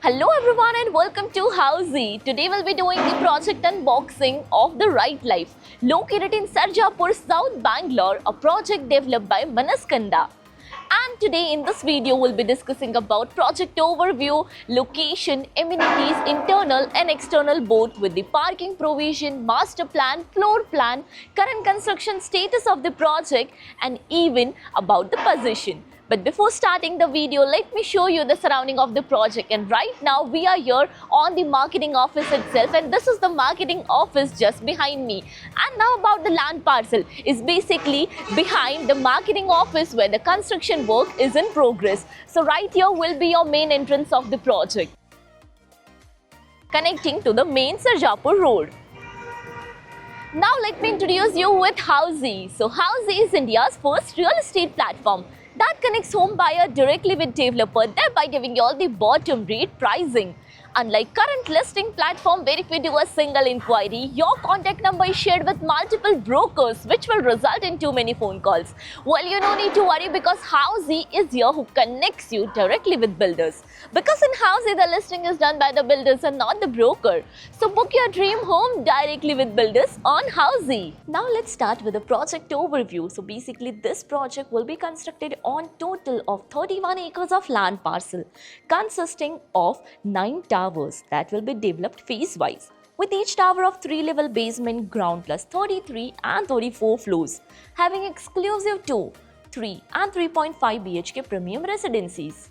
Hello everyone and welcome to Housey. Today we'll be doing the project unboxing of The Right Life, located in Sarjapur, South Bangalore, a project developed by Manaskanda. And today in this video we'll be discussing about project overview, location, amenities, internal and external both with the parking provision, master plan, floor plan, current construction status of the project and even about the position. But before starting the video, let me show you the surrounding of the project. And right now we are here on the marketing office itself, and this is the marketing office just behind me. And now about the land parcel is basically behind the marketing office where the construction work is in progress. So right here will be your main entrance of the project, connecting to the main Sarjapur road. Now let me introduce you with Housey. So Housey is India's first real estate platform that connects home buyer directly with developer, thereby giving you all the bottom rate pricing. Unlike current listing platform where if you do a single inquiry, your contact number is shared with multiple brokers, which will result in too many phone calls. Well, you don't need to worry because Housey is here who connects you directly with builders. Because in Housey, the listing is done by the builders and not the broker. So book your dream home directly with builders on Housey. Now let's start with the project overview. So basically this project will be constructed on total of 31 acres of land parcel, consisting of 9 towers that will be developed phase-wise, with each tower of 3-level basement, ground plus 33 and 34 floors, having exclusive 2, 3 and 3.5 BHK premium residencies.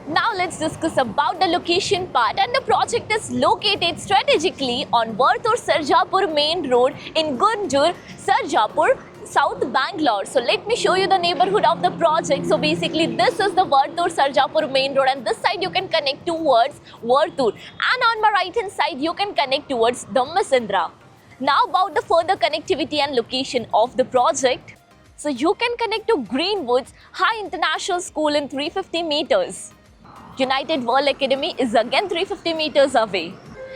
Now let's discuss about the location part, and the project is located strategically on Varthur Sarjapur main road in Gunjur, Sarjapur, South Bangalore. So let me show you the neighborhood of the project. So basically this is the Varthur Sarjapur main road, and this side you can connect towards Varthur, and on my right hand side you can connect towards Dhammasandra. Now about the further connectivity and location of the project. So you can connect to Greenwoods High International School in 350 meters. United World Academy is again 350 meters away.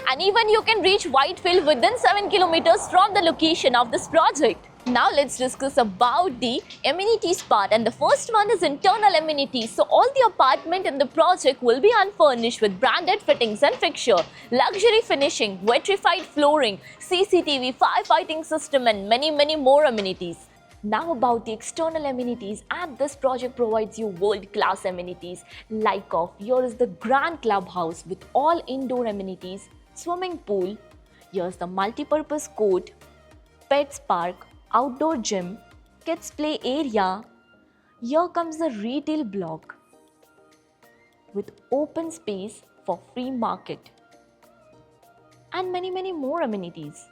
And even you can reach Whitefield within 7 kilometers from the location of this project. Now let's discuss about the amenities part, and the first one is internal amenities. So all the apartment in the project will be unfurnished with branded fittings and fixture, luxury finishing, vitrified flooring, CCTV, firefighting system and many more amenities. Now about the external amenities, and this project provides you world-class amenities like here is the grand clubhouse with all indoor amenities, swimming pool, here's the multi-purpose court, pets park, outdoor gym, kids play area, here comes the retail block with open space for free market and many more amenities.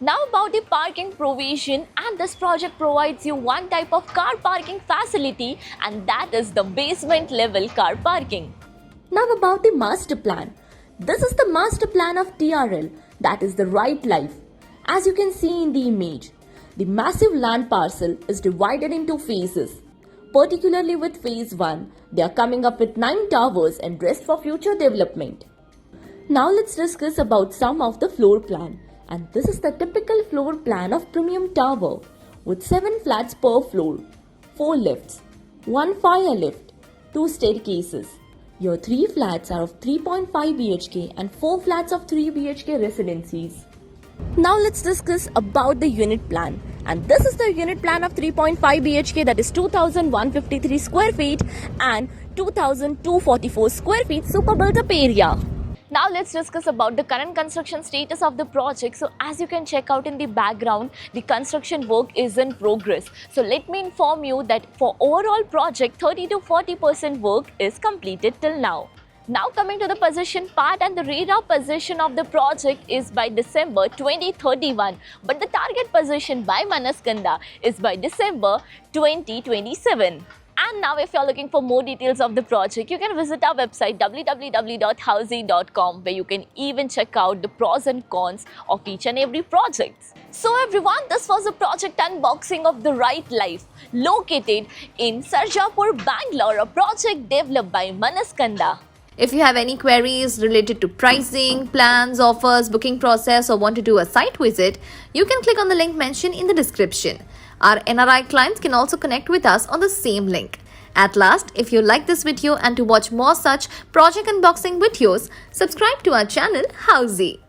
Now about the parking provision, and this project provides you one type of car parking facility, and that is the basement level car parking. Now about the master plan. This is the master plan of TRL, that is the Right Life. As you can see in the image, the massive land parcel is divided into phases. Particularly with phase 1, they are coming up with 9 towers and rest for future development. Now let's discuss about some of the floor plan. And this is the typical floor plan of premium tower with 7 flats per floor, 4 lifts, 1 fire lift, 2 staircases. Your 3 flats are of 3.5 BHK and 4 flats of 3 BHK residencies. Now let's discuss about the unit plan. And this is the unit plan of 3.5 BHK, that is 2153 square feet and 2244 square feet super built up area. Now let's discuss about the current construction status of the project. So as you can check out in the background, the construction work is in progress. So let me inform you that for overall project, 30 to 40% work is completed till now. Now coming to the position part, and the radar position of the project is by December 2031, but the target position by Manaskanda is by December 2027. And now if you're looking for more details of the project, you can visit our website www.housey.com, where you can even check out the pros and cons of each and every project. So everyone, this was a project unboxing of The Right Life, located in Sarjapur, Bangalore, a project developed by Manaskanda. If you have any queries related to pricing, plans, offers, booking process, or want to do a site visit, you can click on the link mentioned in the description. Our NRI clients can also connect with us on the same link. At last, if you like this video and to watch more such project unboxing videos, subscribe to our channel Housey.